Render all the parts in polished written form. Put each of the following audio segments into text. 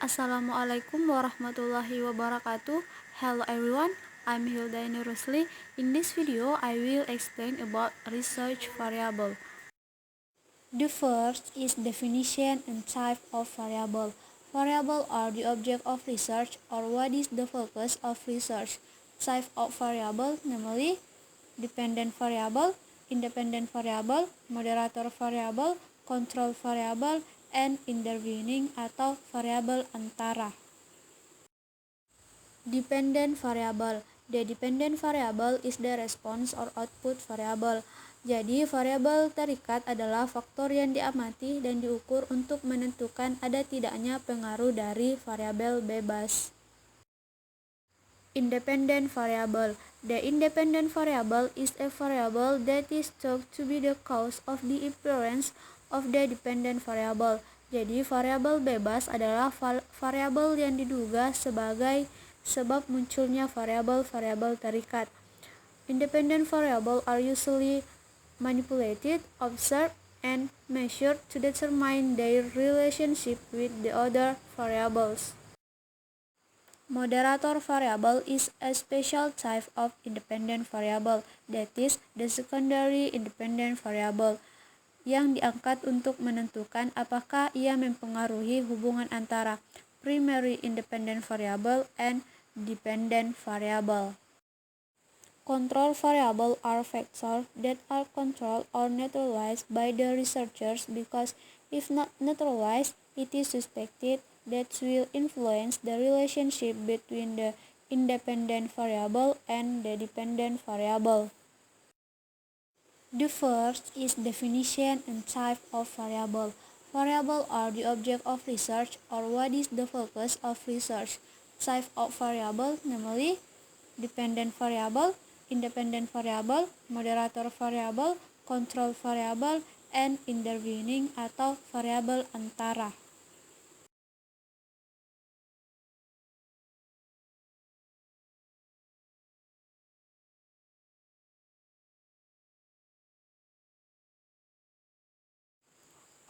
Assalamualaikum warahmatullahi wabarakatuh. Hello everyone, I'm Hildaini Rusli. In this video, I will explain about research variable. The first is definition and type of variable. Variable are the object of research or what is the focus of research. Type of variable, namely dependent variable, independent variable, moderator variable, control variable, and intervening atau variabel antara. Dependent variable. The dependent variable is the response or output variable. Jadi, variabel terikat adalah faktor yang diamati dan diukur untuk menentukan ada tidaknya pengaruh dari variabel bebas. Independent variable. The independent variable is a variable that is thought to be the cause of the appearance of the dependent variable. Jadi, variabel bebas adalah variabel yang diduga sebagai sebab munculnya variabel-variabel terikat. Independent variable are usually manipulated, observed, and measured to determine their relationship with the other variables. Moderator variable is a special type of independent variable, that is, the secondary independent variable, yang diangkat untuk menentukan apakah ia mempengaruhi hubungan antara primary independent variable and dependent variable. Control variable are factors that are controlled or neutralized by the researchers because if not neutralized, it is suspected that will influence the relationship between the independent variable and the dependent variable. The first is definition and type of variable. Variable are the object of research or what is the focus of research. Type of variable, namely dependent variable, independent variable, moderator variable, control variable, and intervening atau variabel antara.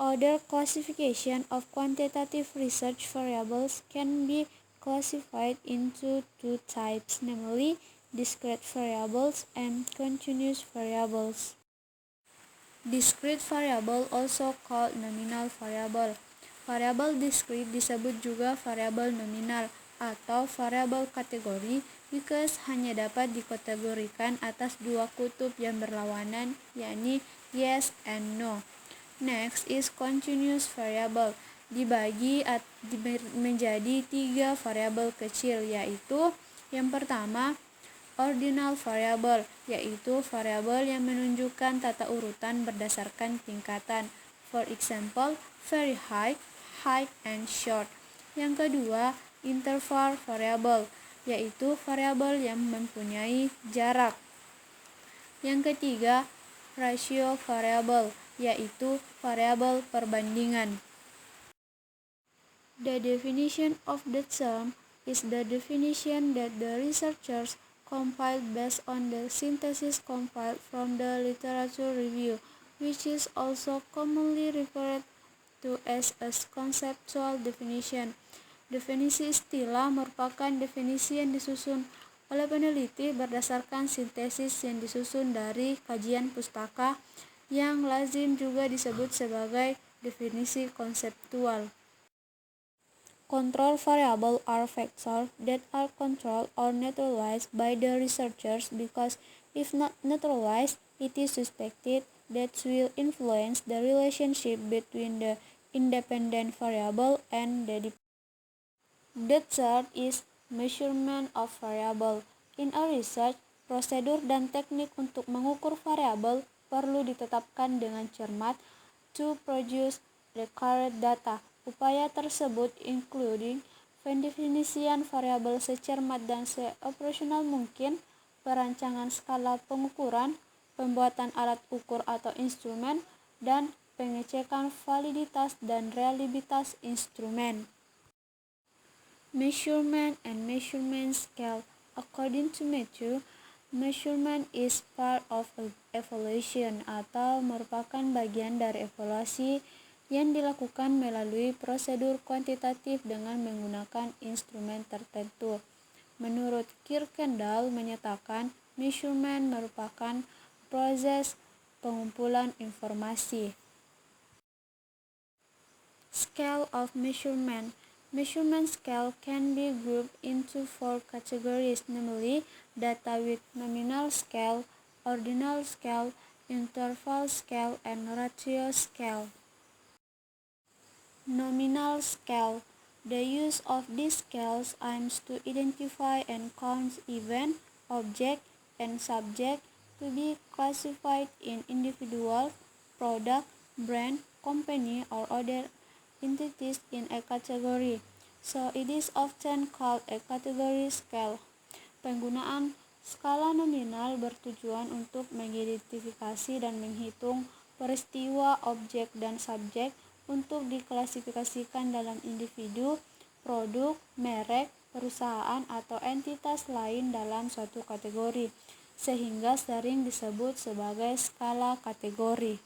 Other classification of quantitative research variables can be classified into two types, namely discrete variables and continuous variables. Discrete variable also called nominal variable. Variabel discrete disebut juga variabel nominal atau variabel kategori because hanya dapat dikategorikan atas dua kutub yang berlawanan, yakni yes and no. Next is continuous variable. Dibagi menjadi tiga variabel kecil, yaitu yang pertama ordinal variable, yaitu variabel yang menunjukkan tata urutan berdasarkan tingkatan. For example, very high, high, and short. Yang kedua, interval variable, yaitu variabel yang mempunyai jarak. Yang ketiga, ratio variable, yaitu variabel perbandingan. The definition of the term is the definition that the researchers compiled based on the synthesis compiled from the literature review, which is also commonly referred to as a conceptual definition. Definisi istilah merupakan definisi yang disusun oleh peneliti berdasarkan sintesis yang disusun dari kajian pustaka, yang lazim juga disebut sebagai definisi konseptual. Control variable are factors that are controlled or neutralized by the researchers because if not neutralized, it is suspected that will influence the relationship between the independent variable and the dependent. The third is measurement of variable. In a research, prosedur dan teknik untuk mengukur variabel perlu ditetapkan dengan cermat to produce required data. Upaya tersebut including pendefinisian variabel secermat dan seoperasional mungkin, perancangan skala pengukuran, pembuatan alat ukur atau instrumen, dan pengecekan validitas dan reliabilitas instrumen. Measurement and measurement scale. According to Matthew, measurement is part of evaluation atau merupakan bagian dari evaluasi yang dilakukan melalui prosedur kuantitatif dengan menggunakan instrumen tertentu. Menurut Kirkendall menyatakan, measurement merupakan proses pengumpulan informasi. Scale of measurement. Measurement scale can be grouped into 4 categories, namely data with nominal scale, ordinal scale, interval scale, and ratio scale. Nominal scale. The use of these scales aims to identify and count event, object, and subject to be classified in individual, product, brand, company, or other entities in a category. So it is often called a category scale. Penggunaan skala nominal bertujuan untuk mengidentifikasi dan menghitung peristiwa, objek, dan subjek untuk diklasifikasikan dalam individu, produk, merek, perusahaan, atau entitas lain dalam suatu kategori, sehingga sering disebut sebagai skala kategori.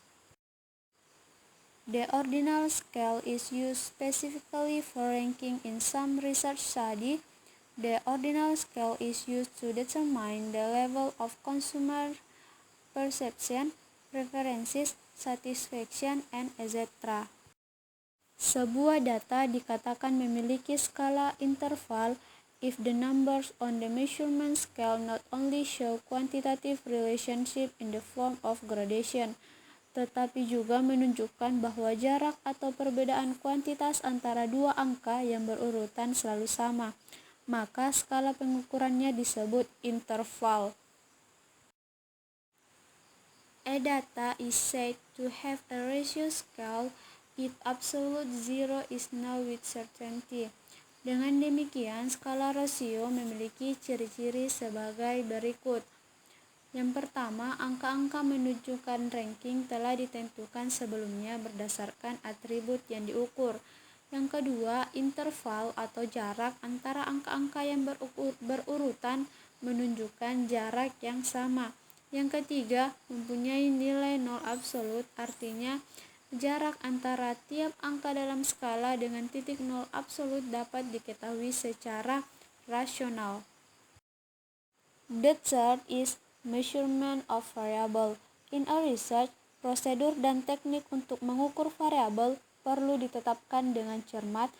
The ordinal scale is used specifically for ranking in some research study. The ordinal scale is used to determine the level of consumer perception, preferences, satisfaction, and etc. Sebuah data dikatakan memiliki skala interval if the numbers on the measurement scale not only show quantitative relationship in the form of gradation, tetapi juga menunjukkan bahwa jarak atau perbedaan kuantitas antara dua angka yang berurutan selalu sama, maka skala pengukurannya disebut interval. A data is said to have a ratio scale if absolute zero is known with certainty. Dengan demikian, skala rasio memiliki ciri-ciri sebagai berikut. Yang pertama, angka-angka menunjukkan ranking telah ditentukan sebelumnya berdasarkan atribut yang diukur. Yang kedua, interval atau jarak antara angka-angka yang berurutan menunjukkan jarak yang sama. Yang ketiga, mempunyai nilai nol absolut, artinya jarak antara tiap angka dalam skala dengan titik nol absolut dapat diketahui secara rasional. The third is measurement of variable. In a research, prosedur dan teknik untuk mengukur variabel perlu ditetapkan dengan cermat